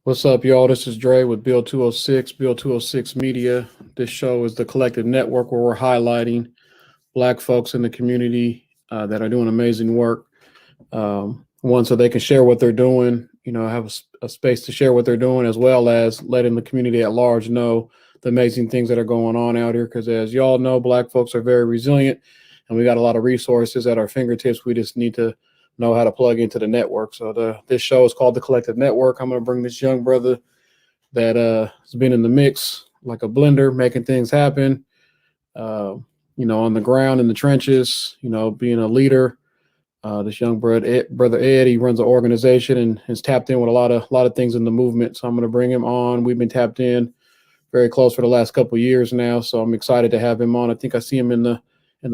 What's up, y'all? This is Dre with Bill 206, Bill 206 Media. This show is the collective network where we're highlighting Black folks in the community that are doing amazing work. One, so they can share what they're doing, have a space to share what they're doing, as well as letting the community at large know the amazing things that are going on out here. Because as y'all know, Black folks are very resilient and we got a lot of resources at our fingertips. We just need to know how to plug into the network. So this show is called The Collective Network. I'm going to bring this young brother that has been in the mix like a blender, making things happen, on the ground, in the trenches, being a leader. This young brother Ed, he runs an organization and has tapped in with a lot of things in the movement. So I'm going to bring him on. We've been tapped in very close for the last couple of years now. So I'm excited to have him on. I think I see him in the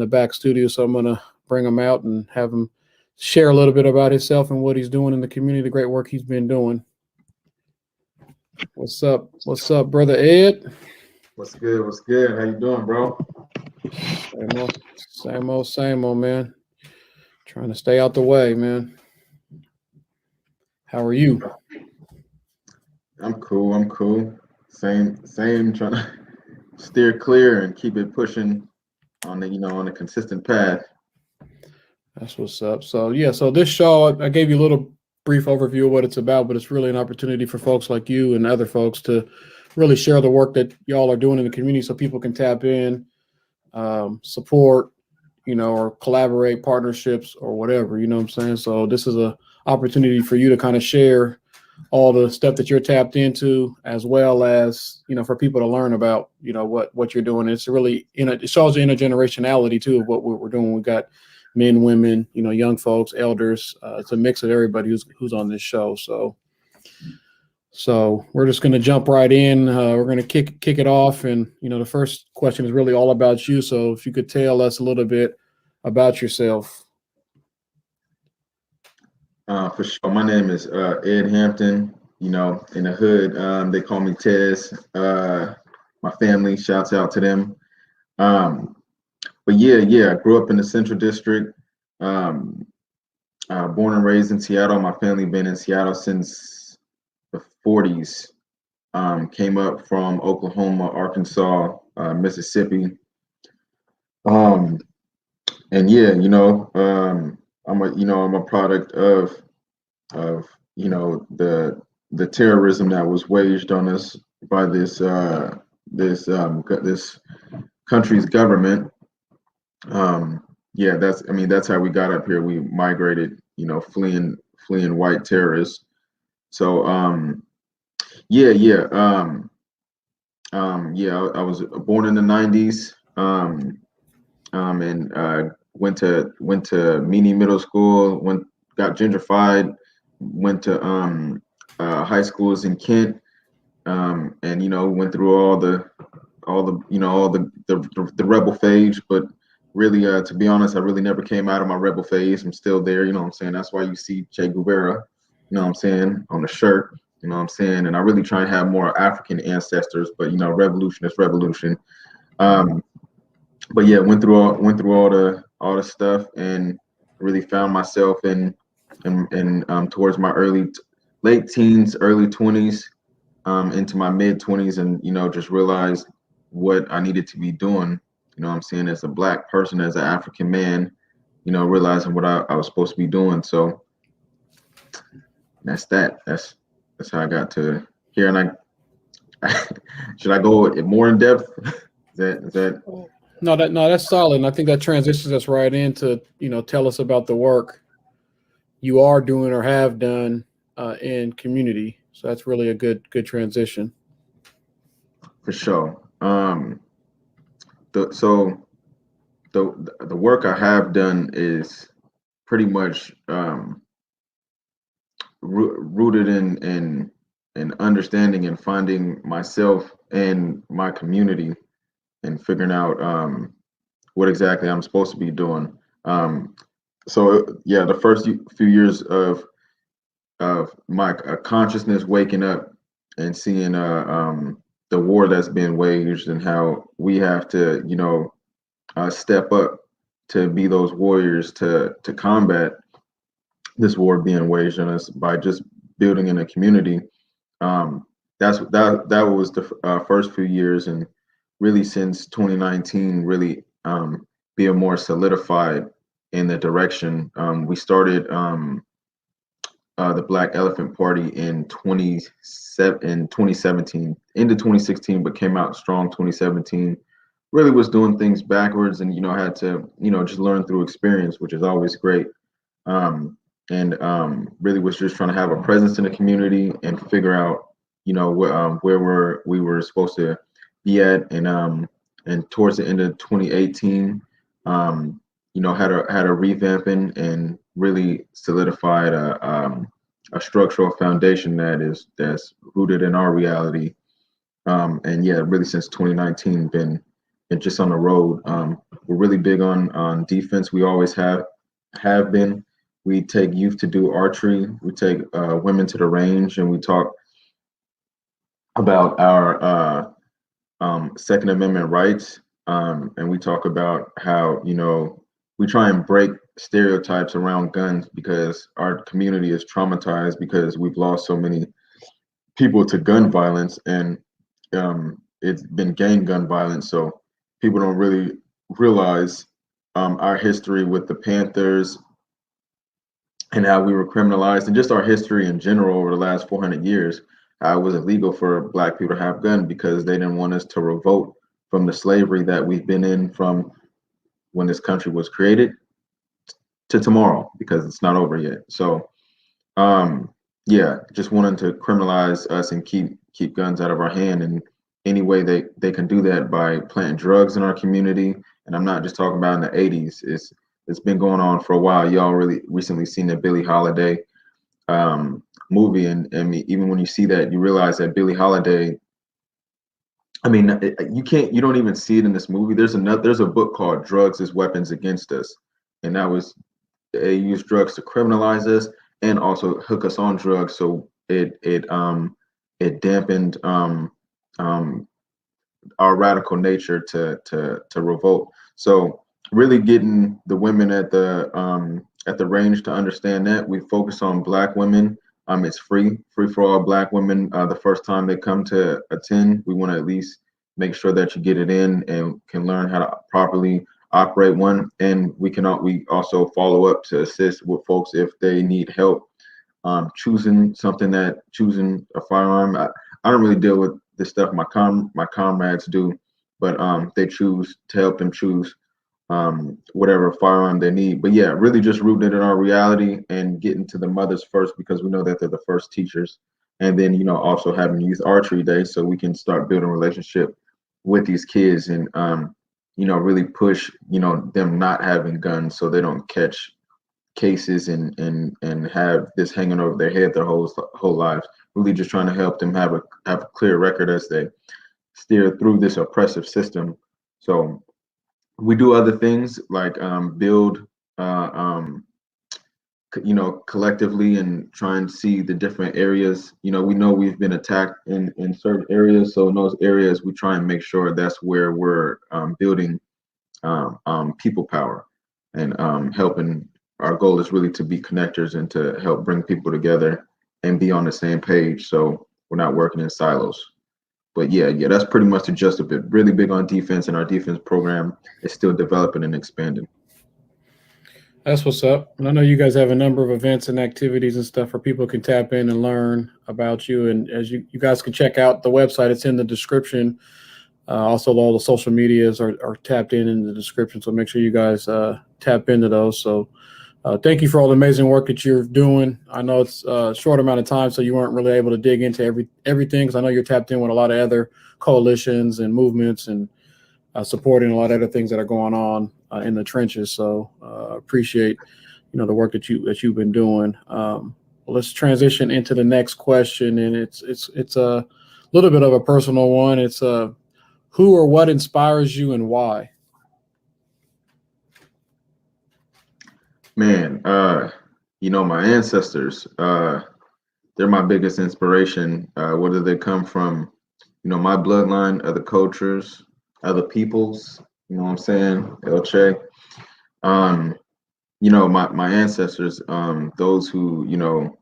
back studio. So I'm going to bring him out and have him share a little bit about himself and what he's doing in the community, the great work he's been doing. What's up? What's up, brother Ed? What's good? What's good? How you doing, bro? Same old, man. Trying to stay out the way, man. How are you? I'm cool. Same. Trying to steer clear and keep it pushing on the consistent path. That's what's up. So this show, I gave you a little brief overview of what it's about, but it's really an opportunity for folks like you and other folks to really share the work that y'all are doing in the community so people can tap in, support, or collaborate, partnerships or whatever, you know what I'm saying? So this is an opportunity for you to kind of share all the stuff that you're tapped into, as well as, for people to learn about, what you're doing. It's really, it shows the intergenerationality too of what we're doing. We've got men, women, young folks, elders. It's a mix of everybody who's on this show. So we're just going to jump right in. We're going to kick it off. And, the first question is really all about you. So if you could tell us a little bit about yourself. For sure. My name is Edd Hampton. In the hood, they call me Tez. My family, shouts out to them. But I grew up in the Central District. Born and raised in Seattle. My family been in Seattle since the 40s. Came up from Oklahoma, Arkansas, Mississippi. I'm a product of the terrorism that was waged on us by this country's government. That's how we got up here. We migrated, fleeing white terrorists. So I was born in the 90s, and went to Meany Middle School, got gentrified, went to high schools in Kent, and went through all the rebel phase. But really, to be honest, I really never came out of my rebel phase. I'm still there, you know what I'm saying? That's why you see Che Guevara, you know what I'm saying, on the shirt, you know what I'm saying? And I really try and have more African ancestors, but revolution is revolution. But yeah, went through all the stuff and really found myself in towards my late teens, early 20s, into my mid 20s, and just realized what I needed to be doing, you know what I'm saying, as a Black person, as an African man, realizing what I was supposed to be doing. So that's how I got to here. And I should I go more in depth? Is that No, that's solid. And I think that transitions us right into, tell us about the work you are doing or have done in community. So that's really a good transition. For sure. The work I have done is pretty much rooted in understanding and finding myself and my community and figuring out what exactly I'm supposed to be doing. So yeah, the first few years of my consciousness waking up and seeing the war that's been waged and how we have to, step up to be those warriors to combat this war being waged on us by just building in a community. Um, that was the first few years, and really since 2019, really being more solidified in the direction. We started the Black Elephant Party in 2017 into 2016, but came out strong 2017. Really was doing things backwards, and had to just learn through experience, which is always great. And really was just trying to have a presence in the community and figure out where we were supposed to be at. And towards the end of 2018, had a revamping and really solidified a structural foundation that's rooted in our reality. And yeah, really since 2019, been just on the road. We're really big on defense. We always have been. We take youth to do archery. We take women to the range, and we talk about our Second Amendment rights. And we talk about how we try and break stereotypes around guns because our community is traumatized because we've lost so many people to gun violence, and it's been gang gun violence. So people don't really realize our history with the Panthers and how we were criminalized, and just our history in general over the last 400 years. How it was illegal for Black people to have guns because they didn't want us to revolt from the slavery that we've been in from when this country was created to tomorrow, because it's not over yet. So yeah, just wanting to criminalize us and keep guns out of our hand. And any way they can do that by planting drugs in our community. And I'm not just talking about in the 80s. It's been going on for a while. Y'all really recently seen the Billie Holiday movie, and even when you see that, you realize that Billie Holiday, I mean, you don't even see it in this movie. There's a book called Drugs as Weapons Against Us, and that was, they use drugs to criminalize us and also hook us on drugs, so it dampened our radical nature to revolt. So really getting the women at the range to understand that. We focus on Black women. It's free for all Black women. The first time they come to attend, we want to at least make sure that you get it in and can learn how to properly operate one. And we also follow up to assist with folks if they need help choosing a firearm. I don't really deal with this stuff. My comrades do, but they choose to help them choose whatever firearm they need. But yeah, really just rooting it in our reality and getting to the mothers first, because we know that they're the first teachers. And then, also having youth archery day so we can start building a relationship with these kids and, really push, them not having guns so they don't catch cases and have this hanging over their head their whole lives. Really just trying to help them have a clear record as they steer through this oppressive system. So we do other things like build collectively and try and see the different areas. We know we've been attacked in certain areas, so in those areas we try and make sure that's where we're building people power and helping. Our goal is really to be connectors and to help bring people together and be on the same page, so we're not working in silos. But yeah, that's pretty much the gist of it. Really big on defense, and our defense program is still developing and expanding. That's what's up. And I know you guys have a number of events and activities and stuff where people can tap in and learn about you. And as you guys can check out the website, it's in the description. Also, all the social medias are tapped in the description. So make sure you guys tap into those. So thank you for all the amazing work that you're doing. I know it's a short amount of time, so you weren't really able to dig into everything, because I know you're tapped in with a lot of other coalitions and movements and supporting a lot of other things that are going on in the trenches. So appreciate the work that you've been doing. Let's transition into the next question, and it's a little bit of a personal one. It's who or what inspires you and why? Man, my ancestors, they're my biggest inspiration, whether they come from, my bloodline, other cultures, other peoples, you know what I'm saying? El Che. Um, my ancestors, those who,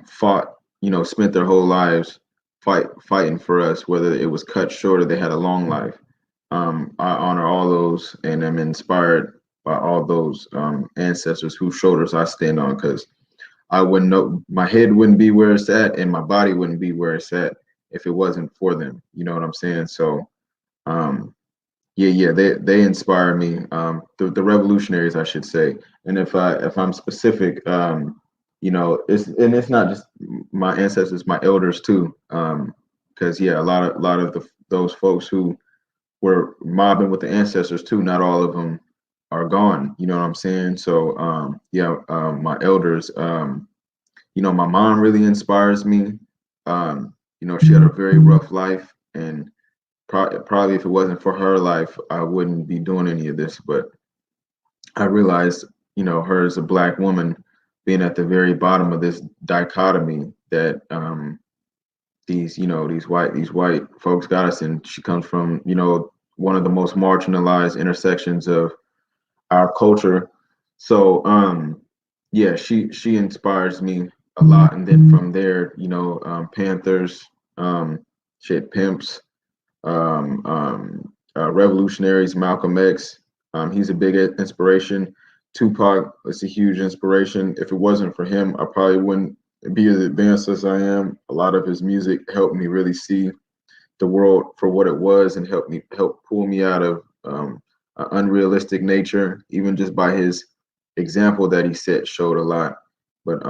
fought, spent their whole lives fighting for us, whether it was cut short or they had a long life. I honor all those and am inspired by all those ancestors whose shoulders I stand on, because I wouldn't know, my head wouldn't be where it's at and my body wouldn't be where it's at if it wasn't for them. You know what I'm saying? So um, yeah, they inspire me. The revolutionaries, I should say. And if I'm specific, it's not just my ancestors, my elders too. Because yeah, a lot of those folks who were mobbing with the ancestors too. Not all of them are gone. You know what I'm saying? So my elders. My mom really inspires me. She had a very rough life, and probably if it wasn't for her life, I wouldn't be doing any of this. But I realized, her as a Black woman being at the very bottom of this dichotomy that these white folks got us in. She comes from, one of the most marginalized intersections of our culture. So yeah, she inspires me a lot. And then from there, Panthers, shit, pimps, revolutionaries, Malcolm X. He's a big inspiration. Tupac is a huge inspiration. If it wasn't for him, I probably wouldn't be as advanced as I am. A lot of his music helped me really see the world for what it was and help pull me out of an unrealistic nature. Even just by his example that he set showed a lot. But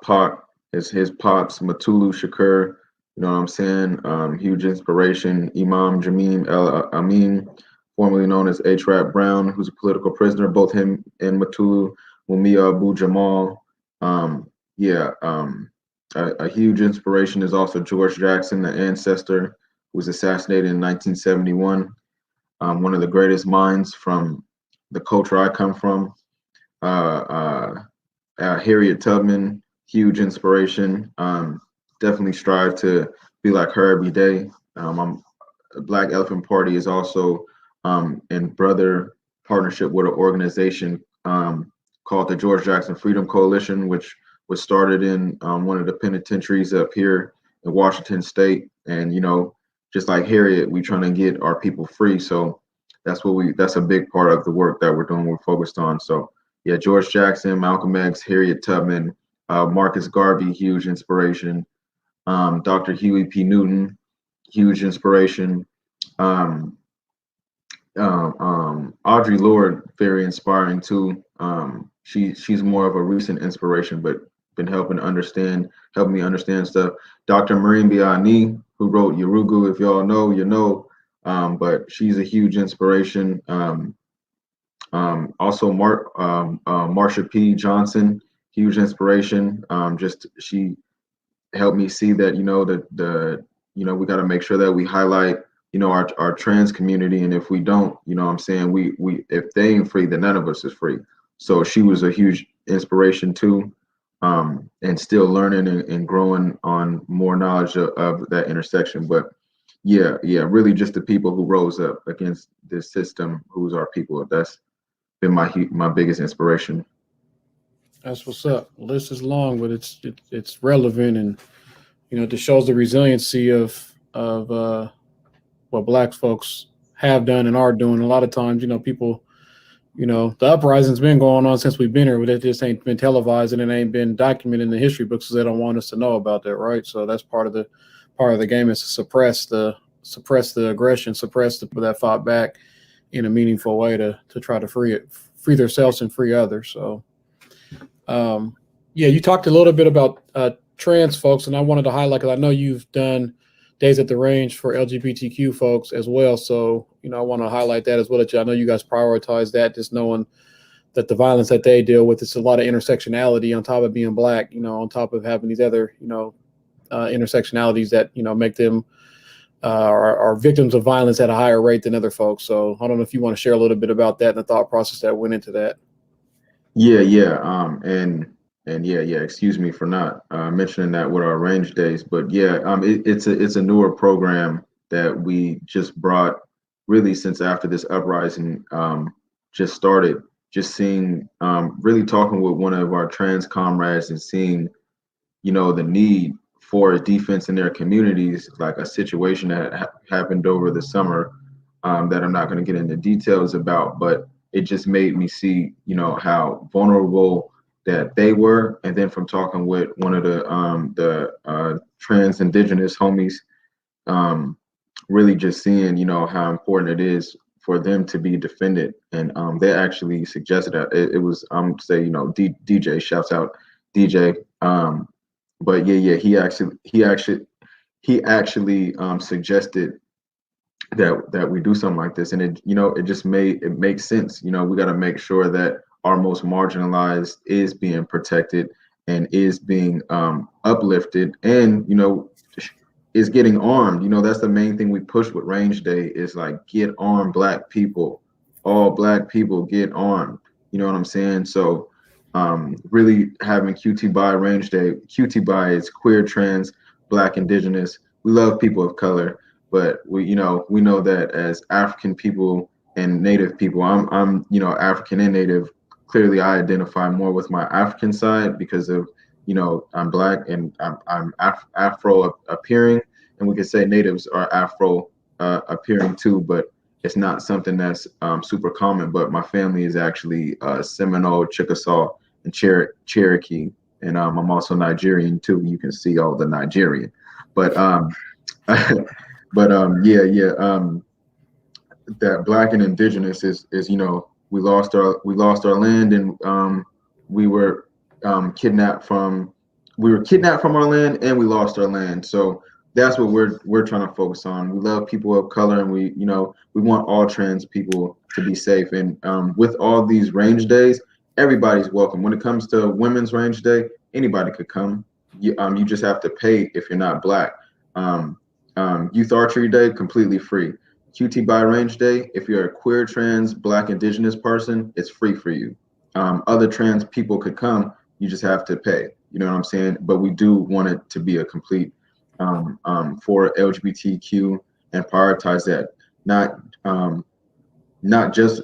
Pac, his pops, Matulu Shakur, you know what I'm saying? Huge inspiration. Imam Jamim El Amin, formerly known as H. Rap Brown, who's a political prisoner. Both him and Matulu Mumia Abu Jamal. Um, yeah, a huge inspiration is also George Jackson, the ancestor who was assassinated in 1971. One of the greatest minds from the culture I come from. Uh, Harriet Tubman, huge inspiration. Definitely strive to be like her every day. Black Elephant Party is also in brother partnership with an organization called the George Jackson Freedom Coalition, which was started in one of the penitentiaries up here in Washington State. And just like Harriet, we trying to get our people free. So that's a big part of the work that we're doing. We're focused on. So yeah, George Jackson, Malcolm X, Harriet Tubman, Marcus Garvey, huge inspiration. Dr. Huey P. Newton, huge inspiration. Um, Audre Lorde, very inspiring too. She's more of a recent inspiration, but been helping me understand stuff. Dr. Maureen Biani, who wrote Yurugu, if y'all know, you know. But she's a huge inspiration. Also, Marsha P. Johnson, huge inspiration. Just she helped me see that we got to make sure that we highlight our trans community, and if we don't, what I'm saying, we if they ain't free, then none of us is free. So she was a huge inspiration too, and still learning and growing on more knowledge of that intersection. But yeah, really just the people who rose up against this system, who's our people. That's been my biggest inspiration. That's what's up. The list is long, but it's relevant, and it just shows the resiliency of what Black folks have done and are doing. A lot of times, people, the uprising's been going on since we've been here, but it just ain't been televised and it ain't been documented in the history books because they don't want us to know about that, right? So that's part of the game, is to suppress the aggression, suppress the people that fought back in a meaningful way to try to free themselves and free others. So yeah, you talked a little bit about trans folks, and I wanted to highlight, because I know you've done Days at the Range for LGBTQ folks as well. So, I want to highlight that as well. I know you guys prioritize that, just knowing that the violence that they deal with, it's a lot of intersectionality on top of being Black, on top of having these other, intersectionalities that, make them are victims of violence at a higher rate than other folks. So I don't know if you want to share a little bit about that and the thought process that went into that. Yeah. And yeah. Excuse me for not mentioning that with our range days, but yeah, it's a newer program that we just brought really since after this uprising just started. Just seeing, really talking with one of our trans comrades and seeing, the need for a defense in their communities, like a situation that happened over the summer, that I'm not going to get into details about, but it just made me see, how vulnerable that they were. And then from talking with one of the trans indigenous homies, really just seeing, how important it is for them to be defended. And they actually suggested that it was, say, DJ, shouts out DJ. But yeah, he actually suggested that we do something like this, and it makes sense. We got to make sure that our most marginalized is being protected and is being uplifted, and is getting armed. That's the main thing we push with Range Day is like, get armed, Black people, all Black people get armed. You know what I'm saying? So really having QT by Range Day. QT by is queer, trans, Black, indigenous. We love people of color, but we know that as African people and Native people, I'm African and Native. Clearly, I identify more with my African side because of I'm Black and I'm Afro appearing, and we could say Natives are Afro appearing too, but it's not something that's super common. But my family is actually Seminole, Chickasaw, and Cherokee, and I'm also Nigerian too. You can see all the Nigerian, but yeah. That Black and indigenous is we lost our land, and we were kidnapped from our land, and we lost our land. So that's what we're trying to focus on. We love people of color, and we want all trans people to be safe. And with all these range days, everybody's welcome. When it comes to Women's Range Day, anybody could come. You just have to pay if you're not Black. Youth Archery Day, completely free. QT by Range Day, if you're a queer, trans, Black, indigenous person, it's free for you. Other trans people could come, you just have to pay. You know what I'm saying? But we do want it to be a complete for LGBTQ and prioritize that, not just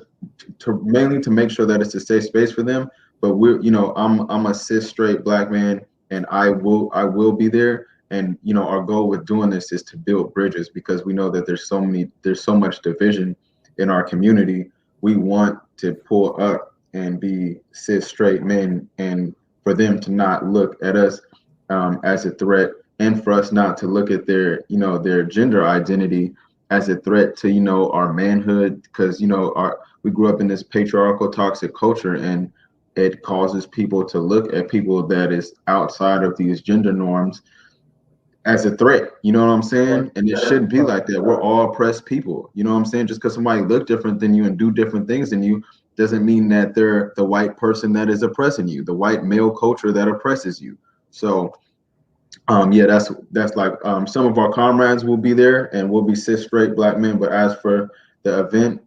mainly to make sure that it's a safe space for them, but I'm a cis straight Black man, and I will be there. And our goal with doing this is to build bridges, because we know that there's so much division in our community. We want to pull up and be cis straight men, and for them to not look at us as a threat, and for us not to look at their gender identity as a threat to our manhood, because we grew up in this patriarchal, toxic culture, and it causes people to look at people that is outside of these gender norms as a threat. You know what I'm saying? And it shouldn't be like that. We're all oppressed people. You know what I'm saying? Just because somebody look different than you and do different things than you doesn't mean that they're the white person that is oppressing you, the white male culture that oppresses you. So yeah, that's like some of our comrades will be there, and we'll be cis straight Black men. But as for the event,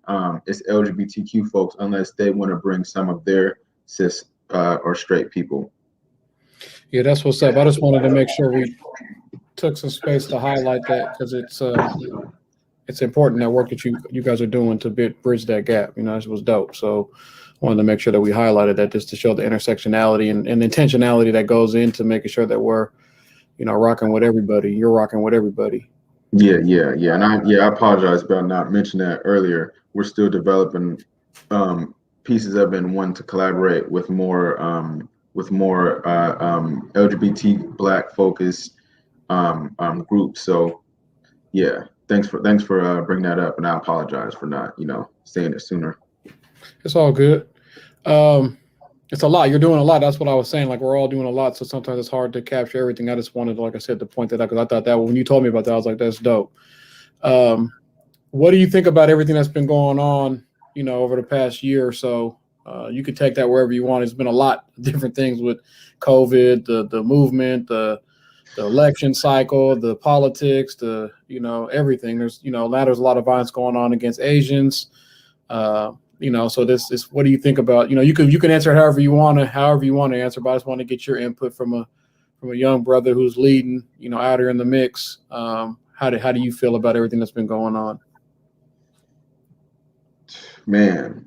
it's LGBTQ folks, unless they want to bring some of their cis or straight people. Yeah, that's what's up. I just wanted to make sure we took some space to highlight that, because it's important, that work that you guys are doing to bridge that gap. This was dope. So I wanted to make sure that we highlighted that, just to show the intersectionality and intentionality that goes into making sure that we're rocking with everybody. You're rocking with everybody. Yeah. And I apologize about not mentioning that earlier. We're still developing pieces. I've been wanting to collaborate with more LGBT Black focused groups. So yeah, thanks for bringing that up, and I apologize for not saying it sooner. It's all good. It's a lot. You're doing a lot. That's what I was saying. Like, we're all doing a lot, so sometimes it's hard to capture everything. I just wanted, like I said, to point that out, because I thought that when you told me about that, I was like, that's dope. What do you think about everything that's been going on, over the past year or so? You could take that wherever you want. It's been a lot of different things with COVID, the movement, the the election cycle, the politics, everything. There's now there's a lot of violence going on against Asians. So this is, what do you think about, you can answer however you want to answer, but I just want to get your input from a young brother who's leading, out here in the mix. How do you feel about everything that's been going on? Man,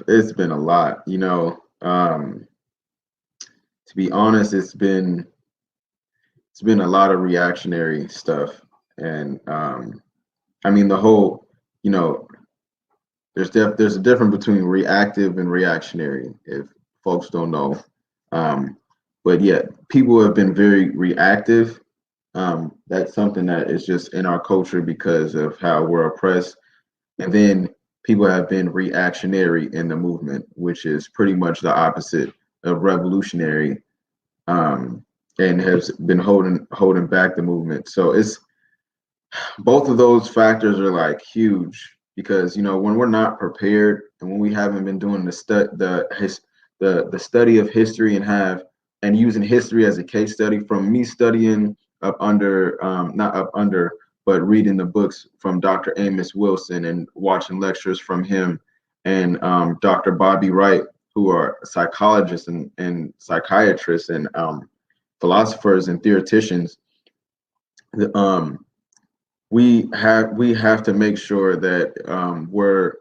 it's been a lot, to be honest, it's been a lot of reactionary stuff. And I mean, the whole, there's a difference between reactive and reactionary, if folks don't know. But yeah, people have been very reactive. That's something that is just in our culture because of how we're oppressed. And then people have been reactionary in the movement, which is pretty much the opposite of revolutionary, and has been holding back the movement. So it's both of those factors are like huge, because when we're not prepared and when we haven't been doing the study of history and using history as a case study, from me studying up under, not up under, but reading the books from Dr. Amos Wilson and watching lectures from him and Dr. Bobby Wright, who are psychologists and psychiatrists and philosophers and theoreticians. We have to make sure that we're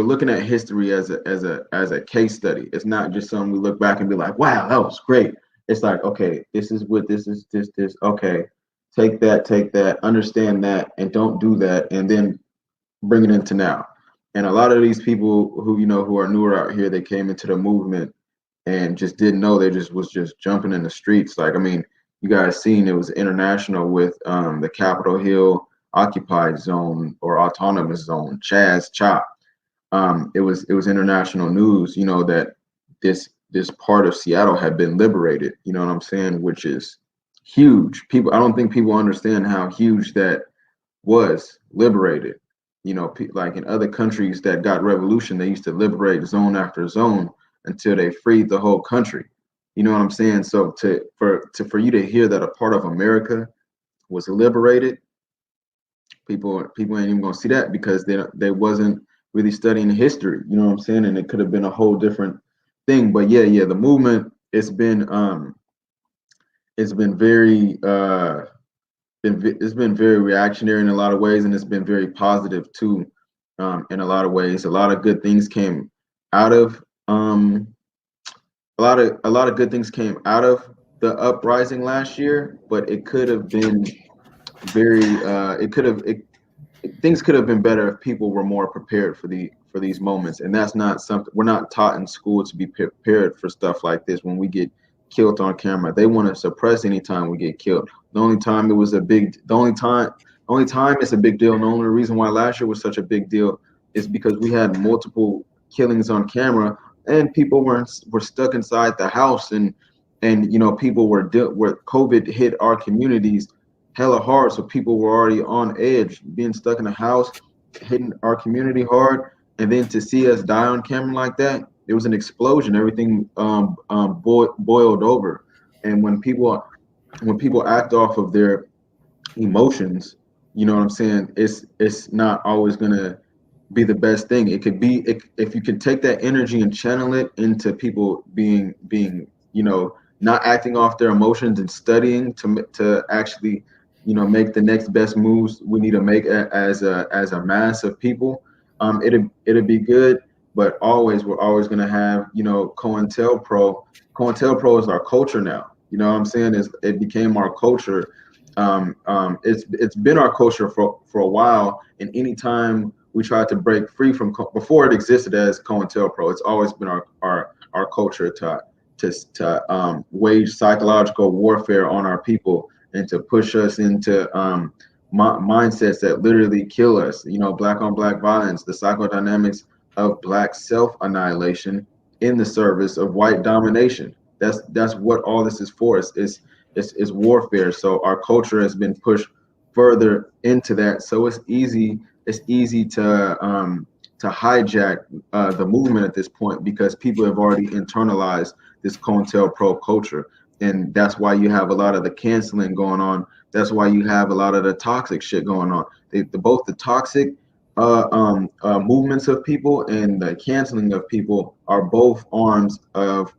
looking at history as a case study. It's not just something we look back and be like, wow, that was great. It's like, okay, this is what this is, this. Okay, take that, understand that, and don't do that, and then bring it into now. And a lot of these people who are newer out here, they came into the movement and just didn't know. They was just jumping in the streets. Like, I mean, you guys seen it was international with the Capitol Hill occupied zone or autonomous zone, Chaz Chop. It was international news, that this part of Seattle had been liberated, you know what I'm saying, which is huge. I don't think people understand how huge that was, liberated. Like in other countries that got revolution, they used to liberate zone after zone until they freed the whole country. You know what I'm saying? So for you to hear that a part of America was liberated, people ain't even gonna see that, because they wasn't really studying history. You know what I'm saying? And it could have been a whole different thing. But yeah, the movement, it's been very it's been very reactionary in a lot of ways, and it's been very positive too, in a lot of ways. A lot of good things came out of a lot of good things came out of the uprising last year, but it could have been things could have been better if people were more prepared for these moments. And that's not something, we're not taught in school to be prepared for stuff like this. When we get killed on camera, they want to suppress any time we get killed. The only time it's a big deal, and the only reason why last year was such a big deal is because we had multiple killings on camera, and people were stuck inside the house, and people where COVID hit our communities hella hard, so people were already on edge, being stuck in the house, hitting our community hard, and then to see us die on camera like that, it was an explosion. Everything boiled over. And when people act off of their emotions, you know what I'm saying, it's not always gonna be the best thing. It could be, if you can take that energy and channel it into people being not acting off their emotions and studying to actually make the next best moves we need to make as a mass of people. It'd be good. But we're always going to have COINTELPRO is our culture now. You know what I'm saying? It became our culture. It's been our culture for a while, and anytime we tried to break free from, before it existed as COINTELPRO, it's always been our culture to wage psychological warfare on our people and to push us into mindsets that literally kill us. Black on black violence, the psychodynamics of black self-annihilation in the service of white domination. That's what all this is for. It's warfare. So our culture has been pushed further into that. So it's easy to to hijack the movement at this point, because people have already internalized this COINTELPRO culture. And that's why you have a lot of the canceling going on. That's why you have a lot of the toxic shit going on. Both the toxic movements of people and the canceling of people are both arms of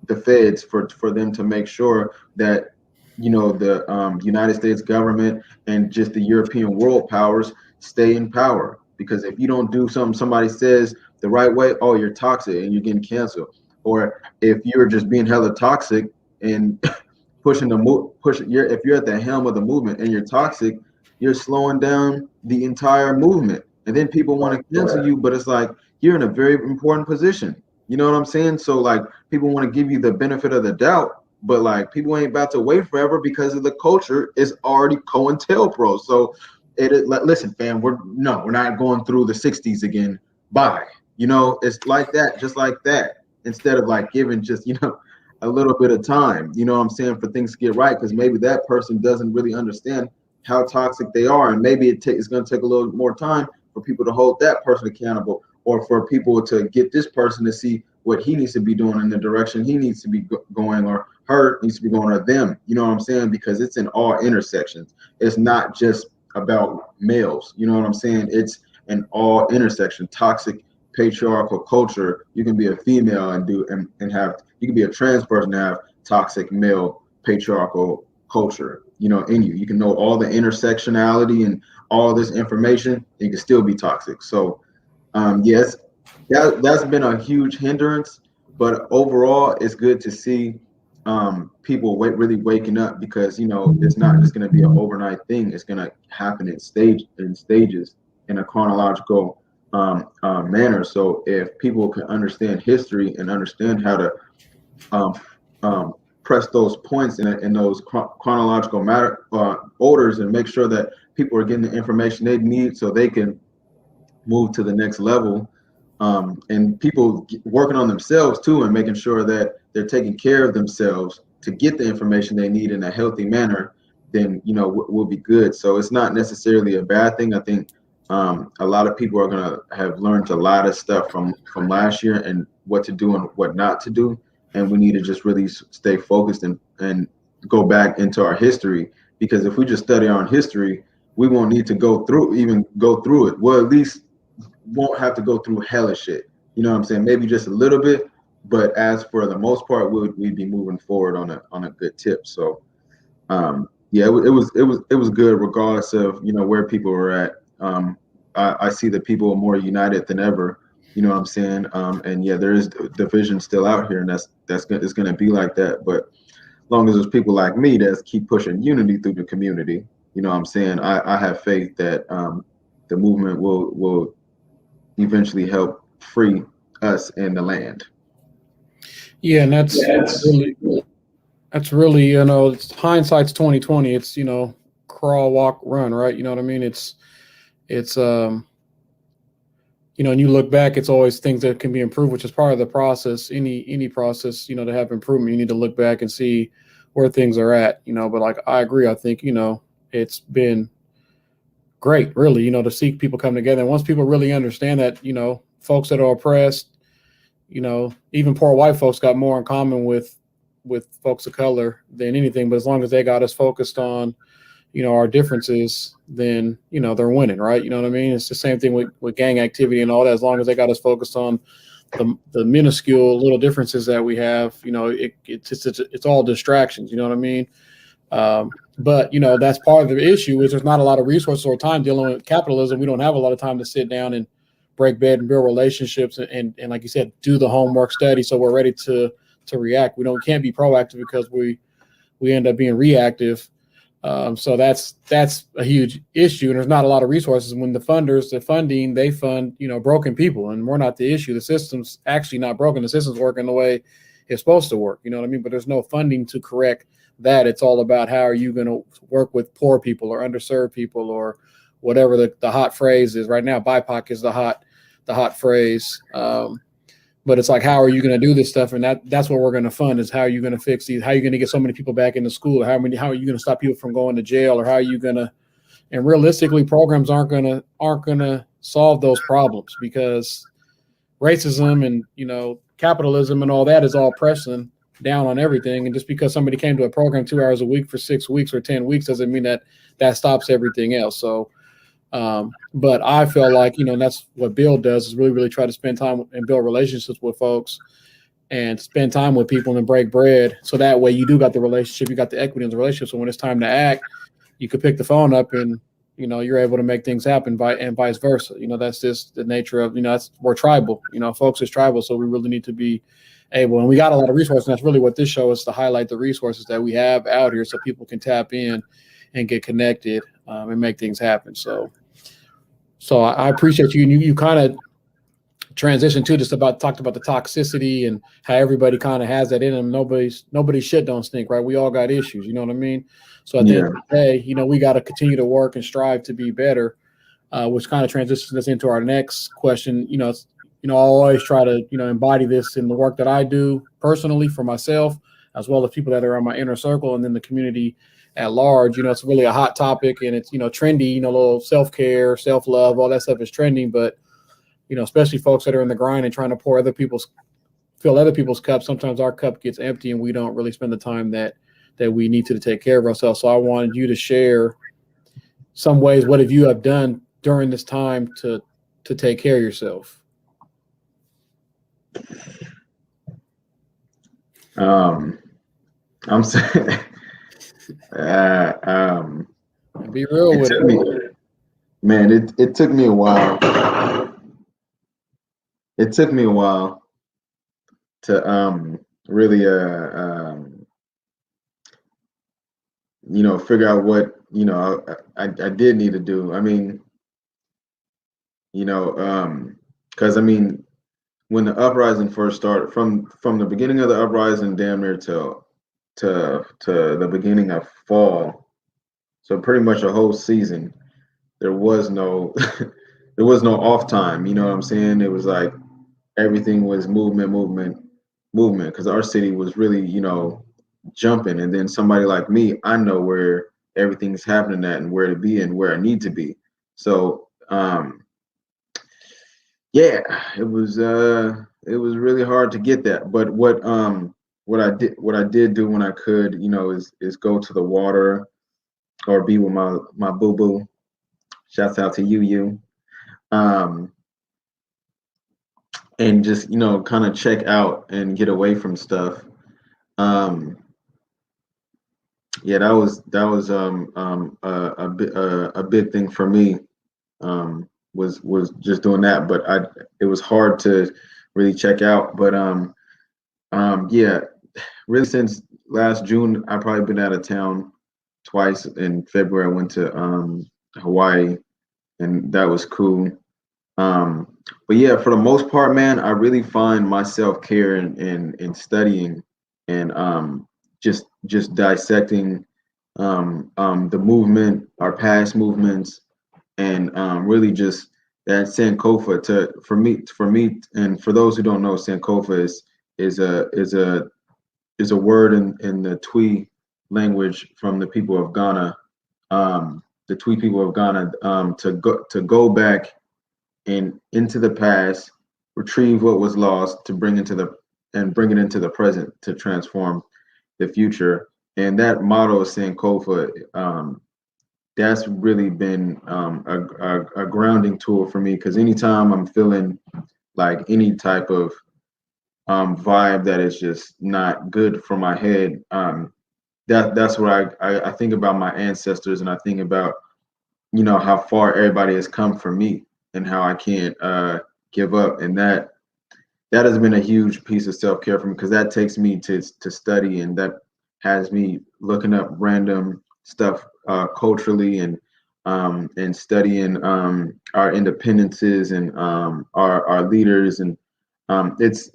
the feds for them to make sure that, you know, the United States government and just the European world powers stay in power. Because if you don't do something somebody says the right way, oh, you're toxic and you're getting canceled. Or if you're just being hella toxic and if you're at the helm of the movement and you're toxic, you're slowing down the entire movement. And then people want to cancel you, but it's like you're in a very important position. You know what I'm saying? So like people want to give you the benefit of the doubt, but like people ain't about to wait forever because of the culture is already COINTELPRO. So listen, fam, we're not going through the 60s again. Bye. You know, it's like that, just like that. Instead of like giving just, you know, a little bit of time, you know what I'm saying, for things to get right, because maybe that person doesn't really understand how toxic they are, and maybe it's going to take a little more time for people to hold that person accountable, or for people to get this person to see what he needs to be doing in the direction he needs to be going, or her needs to be going, or them, you know what I'm saying, because it's in all intersections. It's not just about males, you know what I'm saying, it's an all intersection. Toxic patriarchal culture, you can be a female and have, you can be a trans person and have toxic male patriarchal culture, you know, in you. You can know all the intersectionality and all this information, you can still be toxic. So yes, that's been a huge hindrance, but overall it's good to see people really waking up, because, you know, it's not just going to be an overnight thing. It's going to happen in stages in a chronological manner. So if people can understand history and understand how to press those points in those chronological orders, and make sure that people are getting the information they need so they can move to the next level, and people working on themselves too, and making sure that they're taking care of themselves to get the information they need in a healthy manner, then, you know, we'll be good. So it's not necessarily a bad thing. I think a lot of people are going to have learned a lot of stuff from last year, and what to do and what not to do. And we need to just really stay focused and go back into our history, because if we just study our own history, we won't need to go through it. Well, at least won't have to go through hella shit. You know what I'm saying? Maybe just a little bit, but as for the most part, we'd be moving forward on a good tip. So yeah, it was good regardless of, you know, where people were at. I see that people are more united than ever. You know what I'm saying? And yeah, there is division still out here, and it's going to be like that. But as long as there's people like me that keep pushing unity through the community, you know what I'm saying, I have faith that the movement will eventually help free us in the land. Yeah, and that's really, you know, it's hindsight's 2020. It's, you know, crawl, walk, run, right? You know what I mean? It's you know, and you look back, it's always things that can be improved, which is part of the process. Any process, you know, to have improvement, you need to look back and see where things are at, you know. But like, I agree. I think, you know, it's been great, really, you know, to see people come together. And once people really understand that, you know, folks that are oppressed, you know, even poor white folks got more in common with folks of color than anything. But as long as they got us focused on, you know, our differences, then, you know, they're winning, right? You know what I mean? It's the same thing with gang activity and all that. As long as they got us focused on the minuscule little differences that we have, you know, it's all distractions. You know what I mean? But, you know, that's part of the issue is there's not a lot of resources or time dealing with capitalism. We don't have a lot of time to sit down and break bed and build relationships and like you said, do the homework, study, so we're ready to react. We can't be proactive because we end up being reactive. So that's a huge issue, and there's not a lot of resources. When the funding, they fund, you know, broken people, and we're not the issue. The system's actually not broken. The system's working the way it's supposed to work. You know what I mean? But there's no funding to correct that. It's all about how are you going to work with poor people or underserved people or whatever the hot phrase is right now. BIPOC is the hot phrase. But it's like, how are you going to do this stuff? And that's what we're going to fund is how are you going to fix these? How are you going to get so many people back into school? How are you going to stop people from going to jail? Or how are you going to, and realistically, programs aren't going to solve those problems, because racism and, capitalism and all that is all pressing down on everything. And just because somebody came to a program 2 hours a week for 6 weeks or 10 weeks doesn't mean that stops everything else. So, but I feel like, and that's what Build does, is really, really try to spend time and build relationships with folks and spend time with people and break bread. So that way you do got the relationship, you got the equity in the relationship. So when it's time to act, you could pick the phone up and, you're able to make things happen and vice versa. That's just the nature of, we're tribal, folks is tribal. So we really need to be able, and we got a lot of resources. And that's really what this show is, to highlight the resources that we have out here so people can tap in and get connected and make things happen. So I appreciate you. And you kind of transition to just talked about the toxicity and how everybody kind of has that in them. Nobody's shit don't stink, right? We all got issues, you know what I mean? So at the end of the day, we got to continue to work and strive to be better, which kind of transitions us into our next question. I always try to, embody this in the work that I do personally for myself, as well as people that are in my inner circle and then the community at large. It's really a hot topic, and it's, trendy, a little self-care, self-love, all that stuff is trending, but especially folks that are in the grind and trying to fill other people's cups. Sometimes our cup gets empty and we don't really spend the time that we need to take care of ourselves. So I wanted you to share some ways, what have you have done during this time to take care of yourself? I'm saying, be real with it. Man, it took me a while. It took me a while to really figure out what I did need to do. I mean, because when the uprising first started, from the beginning of the uprising damn near to the beginning of fall, so pretty much a whole season, there was no there was no off time. You know what I'm saying? It was like everything was movement, because our city was really, jumping. And then somebody like me, I know where everything's happening at and where to be and where I need to be. So yeah, it was really hard to get that. But what I did do when I could, is go to the water or be with my boo boo. Shouts out to you. And just kind of check out and get away from stuff. Yeah, that was a big thing for me. Was just doing that, but it was hard to really check out. But yeah, really since last June, I've probably been out of town twice. In February, I went to Hawaii, and that was cool. But yeah, for the most part, man, I really find my self-care in studying and just dissecting the movement, our past movements, and really just that Sankofa for me, and for those who don't know, Sankofa is a word in the Twi language from the people of Ghana, the Twi people of Ghana, to go back into the past, retrieve what was lost to bring it into the present to transform the future. And that motto of Sankofa, that's really been a grounding tool for me, because anytime I'm feeling like any type of vibe that is just not good for my head, that's where I think about my ancestors, and I think about how far everybody has come for me and how I can't give up. And that has been a huge piece of self-care for me, because that takes me to study, and that has me looking up random stuff culturally and studying our independences and our leaders, and that's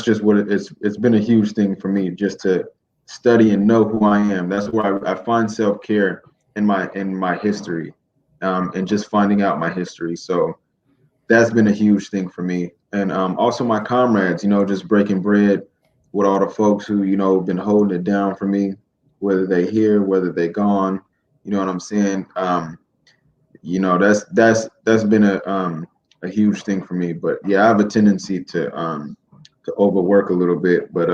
just what it's been a huge thing for me, just to study and know who I am. That's where I find self-care in my history, and just finding out my history. So that's been a huge thing for me. And also my comrades, just breaking bread with all the folks who, been holding it down for me, whether they here, whether they gone, you know what I'm saying? you know, that's been a huge thing for me. But yeah, I have a tendency to overwork a little bit. But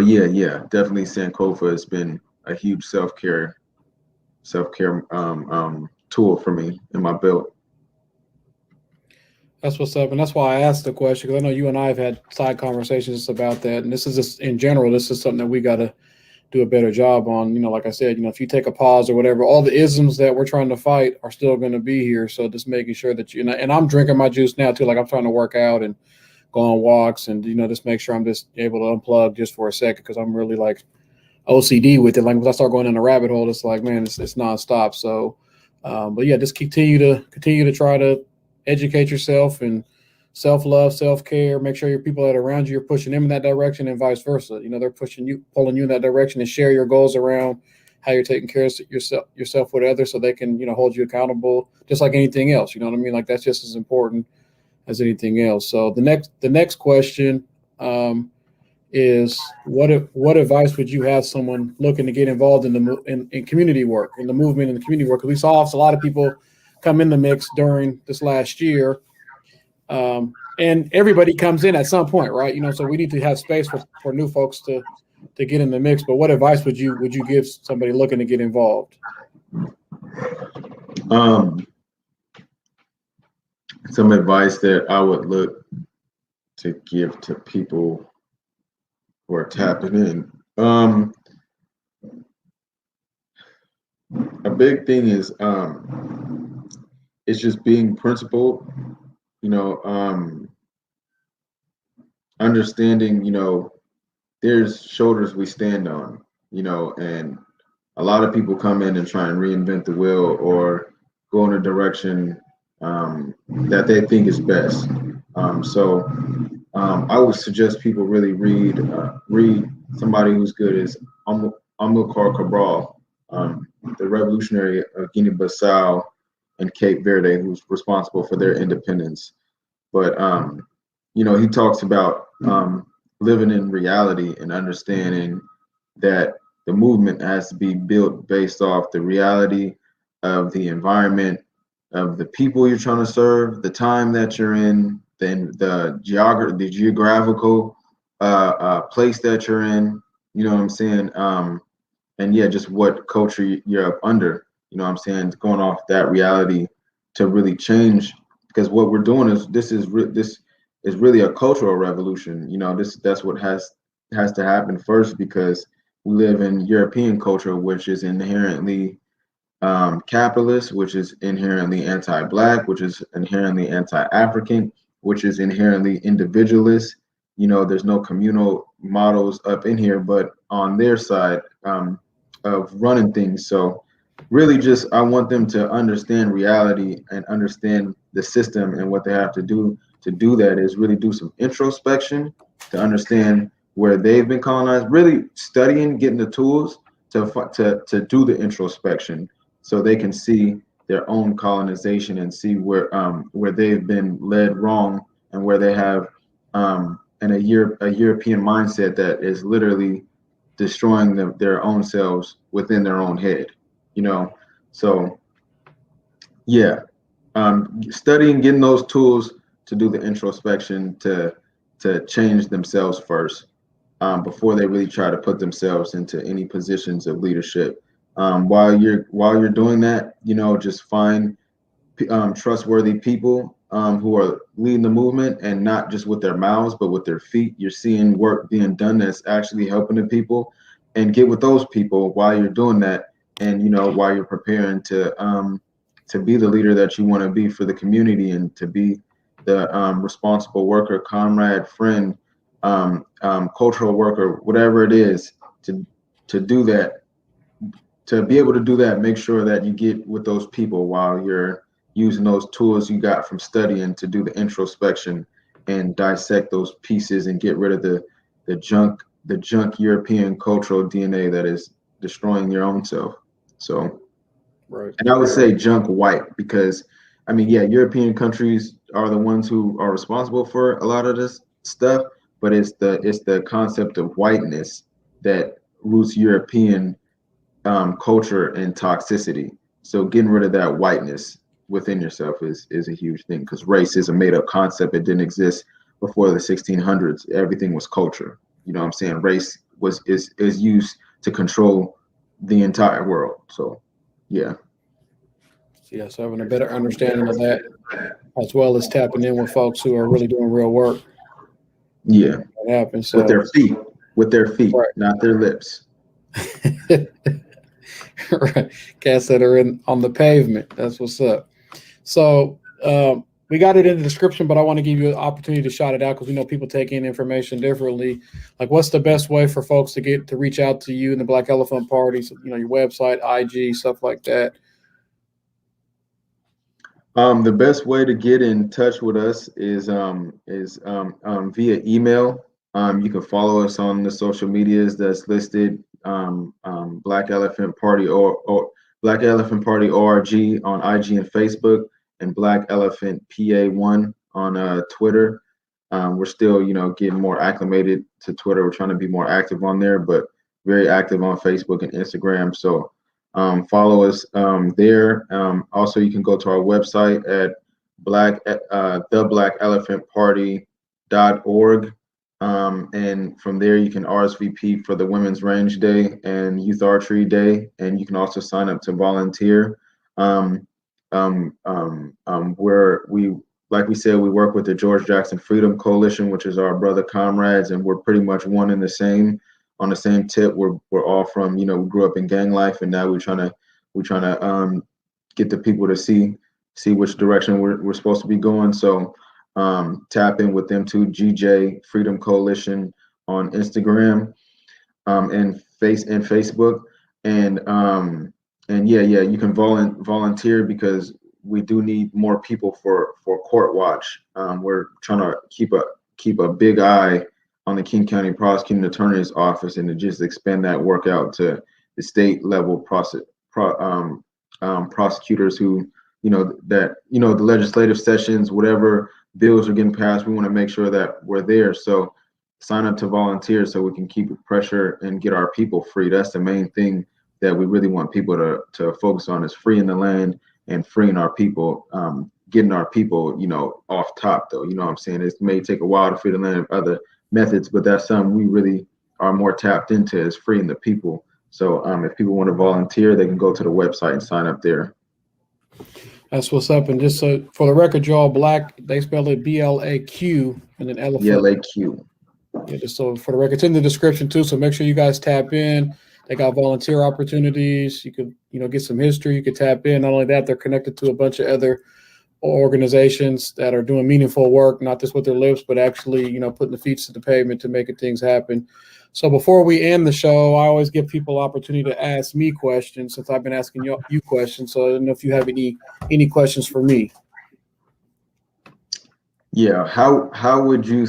yeah, definitely Sankofa has been a huge self care tool for me in my belt. That's what's up, and that's why I asked the question, because I know you and I have had side conversations about that, and this is just in general. This is something that we got to do a better job on. You know, like I said, you know, if you take a pause or whatever, all the isms that we're trying to fight are still going to be here. So just making sure that you know, and I'm drinking my juice now too. Like I'm trying to work out and go on walks, and you know, just make sure I'm just able to unplug just for a second, because I'm really like OCD with it. Like once I start going in a rabbit hole, it's like, man, it's nonstop. So, but yeah, just continue to try to educate yourself and self-love, self-care. Make sure your people that are around you, you're pushing them in that direction, and vice versa. You know, they're pushing you, pulling you in that direction, and share your goals around how you're taking care of yourself with others, so they can, you know, hold you accountable, just like anything else. You know what I mean? Like that's just as important as anything else. So the next question is what advice would you have someone looking to get involved in in community work, in the movement, in the community work? Because we saw a lot of people come in the mix during this last year, and everybody comes in at some point, right? You know, so we need to have space for new folks to get in the mix. But what advice would you give somebody looking to get involved? Some advice that I would look to give to people who are tapping in. A big thing is it's just being principled, you know, understanding, you know, there's shoulders we stand on, you know, and a lot of people come in and try and reinvent the wheel or go in a direction that they think is best. I would suggest people really read somebody who's good as Amilcar Cabral, the revolutionary of Guinea-Bissau and Cape Verde, who's responsible for their independence. But you know, he talks about living in reality and understanding that the movement has to be built based off the reality of the environment, of the people you're trying to serve, the time that you're in, then the geographical place that you're in. You know what I'm saying? And yeah, just what culture you're up under. You know what I'm saying? Going off that reality to really change, because what we're doing is this is really a cultural revolution. You know, that's what has to happen first, because we live in European culture, which is inherently capitalist, which is inherently anti-Black, which is inherently anti-African, which is inherently individualist. You know, there's no communal models up in here, but on their side of running things. So really just, I want them to understand reality and understand the system, and what they have to do that is really do some introspection to understand where they've been colonized, really studying, getting the tools to do the introspection, so they can see their own colonization and see where they've been led wrong, and where they have a European mindset that is literally destroying their own selves within their own head, you know. So yeah, studying, getting those tools to do the introspection to change themselves first, before they really try to put themselves into any positions of leadership. While you're doing that, you know, just find trustworthy people who are leading the movement, and not just with their mouths, but with their feet. You're seeing work being done that's actually helping the people, and get with those people while you're doing that, and you know, while you're preparing to be the leader that you want to be for the community, and to be the responsible worker, comrade, friend, cultural worker, whatever it is, to do that, to be able to do that. Make sure that you get with those people while you're using those tools you got from studying to do the introspection and dissect those pieces, and get rid of the junk European cultural DNA that is destroying your own self. So, Right. and I would say junk white, because I mean, yeah, European countries are the ones who are responsible for a lot of this stuff, but it's the concept of whiteness that roots European culture and toxicity. So getting rid of that whiteness within yourself is a huge thing, because race is a made up concept. It didn't exist before the 1600s. Everything was culture. You know what I'm saying? Race is used to control the entire world. So yeah. Yeah, so having a better understanding of that, as well as tapping in with folks who are really doing real work. Yeah. That happens. So with their feet, right. not their lips. Right. Cats that are on the pavement. That's what's up. So we got it in the description, but I want to give you an opportunity to shout it out, because we know people take in information differently. Like, what's the best way for folks to reach out to you and the Black Elephant Party? So, your website, IG, stuff like that. The best way to get in touch with us is via email. You can follow us on the social medias that's listed. Black Elephant Party or Black Elephant Party ORG on IG and Facebook, and Black Elephant PA1 on Twitter. We're still, getting more acclimated to Twitter. We're trying to be more active on there, but very active on Facebook and Instagram. So follow us there. Also, you can go to our website at theblaqelephantparty.org. And from there, you can RSVP for the Women's Range Day and Youth Archery Day, and you can also sign up to volunteer. Where we, like we said, we work with the George Jackson Freedom Coalition, which is our brother comrades, and we're pretty much one and the same. On the same tip, we're all from, we grew up in gang life, and now we're trying to get the people to see which direction we're supposed to be going. So tap in with them too. GJ Freedom Coalition on Instagram and Facebook, and yeah, you can volunteer, because we do need more people for court watch. We're trying to keep a big eye on the King County Prosecuting Attorney's Office, and to just expand that work out to the state level prosecutors who, the legislative sessions, whatever bills are getting passed, we want to make sure that we're there. So sign up to volunteer so we can keep the pressure and get our people free. That's the main thing that we really want people to focus on, is freeing the land and freeing our people, getting our people, off top though. You know what I'm saying? It may take a while to free the land of other methods, but that's something we really are more tapped into, is freeing the people. So if people want to volunteer, they can go to the website and sign up there. That's what's up. And just so for the record, y'all, Blaq, they spell it BLAQ and then elephant. BLAQ. Yeah, just so for the record, it's in the description too. So make sure you guys tap in. They got volunteer opportunities. You could, get some history. You could tap in. Not only that, they're connected to a bunch of other organizations that are doing meaningful work, not just with their lips, but actually, putting the feet to the pavement to making things happen. So before we end the show, I always give people opportunity to ask me questions, since I've been asking you questions. So I don't know if you have any questions for me. Yeah. How would you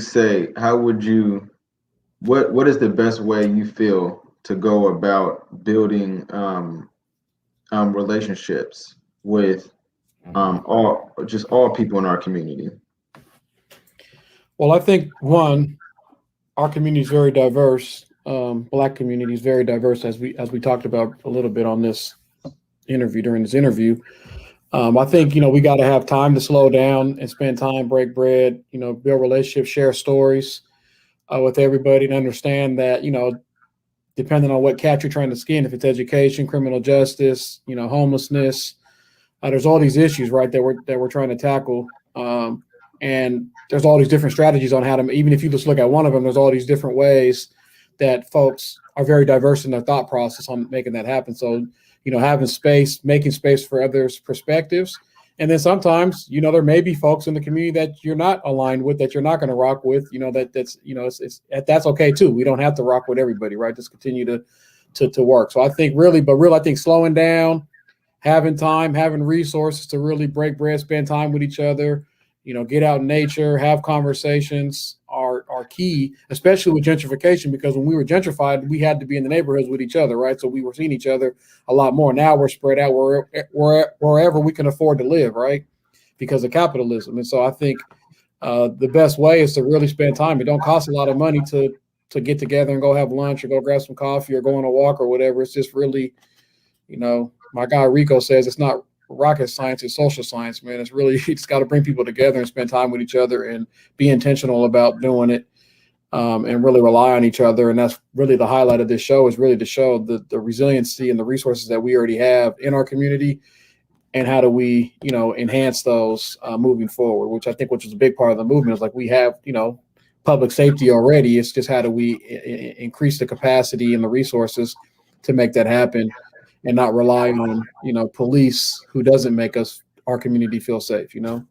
what is the best way you feel to go about building relationships with all people in our community? Well, I think one, our community is very diverse. Black community is very diverse, as we talked about a little bit on this interview, during this interview. I think, we got to have time to slow down and spend time, break bread, build relationships, share stories with everybody, and understand that, depending on what cat you're trying to skin, if it's education, criminal justice, homelessness, there's all these issues, right, that we're trying to tackle. And there's all these different strategies on how to, even if you just look at one of them, there's all these different ways that folks are very diverse in their thought process on making that happen. So, having space, making space for others' perspectives. And then sometimes, there may be folks in the community that you're not aligned with, that you're not going to rock with, that's okay too. We don't have to rock with everybody, right? Just continue to work. So I think I think slowing down, having time, having resources to really break bread, spend time with each other, get out in nature, have conversations are key, especially with gentrification, because when we were gentrified, we had to be in the neighborhoods with each other, right? So we were seeing each other a lot more. Now we're spread out wherever we can afford to live, right? Because of capitalism. And so I think the best way is to really spend time. It don't cost a lot of money to get together and go have lunch or go grab some coffee or go on a walk or whatever. It's just really, my guy Rico says, it's not rocket science, it's social science, man. It's really, you just got to bring people together and spend time with each other and be intentional about doing it, and really rely on each other. And that's really the highlight of this show, is really to show the resiliency and the resources that we already have in our community, and how do we, enhance those moving forward, which I think, which is a big part of the movement, is like, we have, public safety already. It's just, how do we increase the capacity and the resources to make that happen, and not rely on, police who doesn't make our community feel safe, So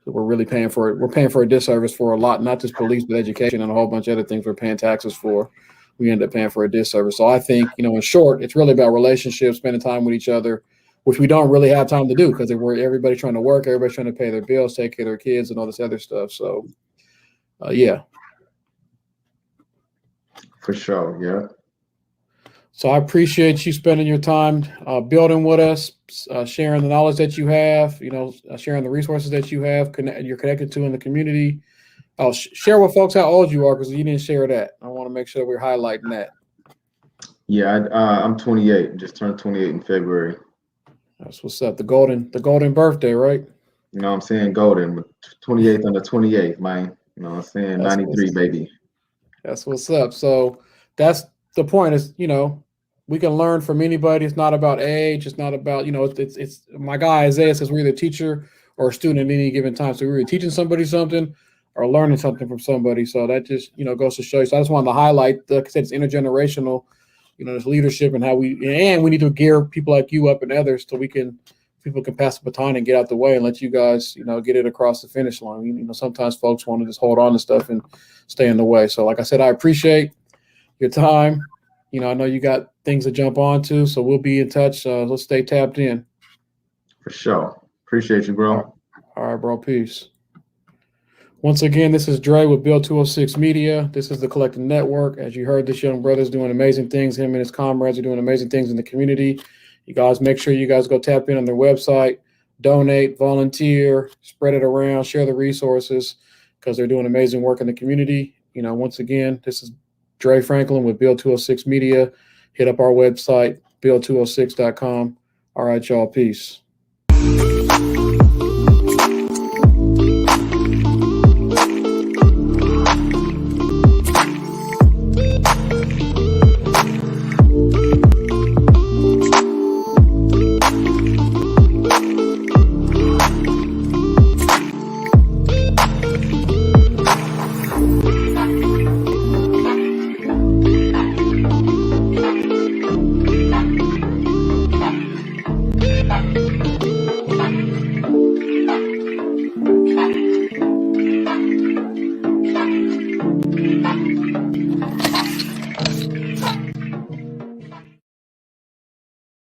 we're really paying for it. We're paying for a disservice for a lot, not just police, but education and a whole bunch of other things we're paying taxes for. We end up paying for a disservice. So I think, in short, it's really about relationships, spending time with each other, which we don't really have time to do because everybody's trying to work, everybody's trying to pay their bills, take care of their kids, and all this other stuff. So, yeah. For sure, yeah. So I appreciate you spending your time building with us, sharing the knowledge that you have, sharing the resources that you have, you're connected to in the community. I'll share with folks how old you are, because you didn't share that. I want to make sure we're highlighting that. Yeah, I'm 28. Just turned 28 in February. That's what's up. The golden birthday, right? You know what I'm saying? Golden, 28th on the 28th, man. You know what I'm saying? 93, baby. That's what's up. So that's the point, is, we can learn from anybody. It's not about age. It's not about, it's my guy Isaiah says, we're either teacher or a student at any given time. So we're either teaching somebody something or learning something from somebody. So that just, goes to show you. So I just wanted to highlight, like I said, it's intergenerational, this leadership, and how we need to gear people like you up and others so people can pass the baton and get out the way and let you guys, get it across the finish line. Sometimes folks want to just hold on to stuff and stay in the way. So like I said, I appreciate your time. I know you got things to jump on to, so we'll be in touch. Let's stay tapped in. For sure. Appreciate you, bro. All right, bro. Peace. Once again, this is Dre with Build 206 Media. This is the Collective Network. As you heard, this young brother's doing amazing things. Him and his comrades are doing amazing things in the community. You guys, make sure you guys go tap in on their website, donate, volunteer, spread it around, share the resources, because they're doing amazing work in the community. Once again, this is Dre Franklin with Build 206 Media. Hit up our website, build206.com. All right, y'all. Peace.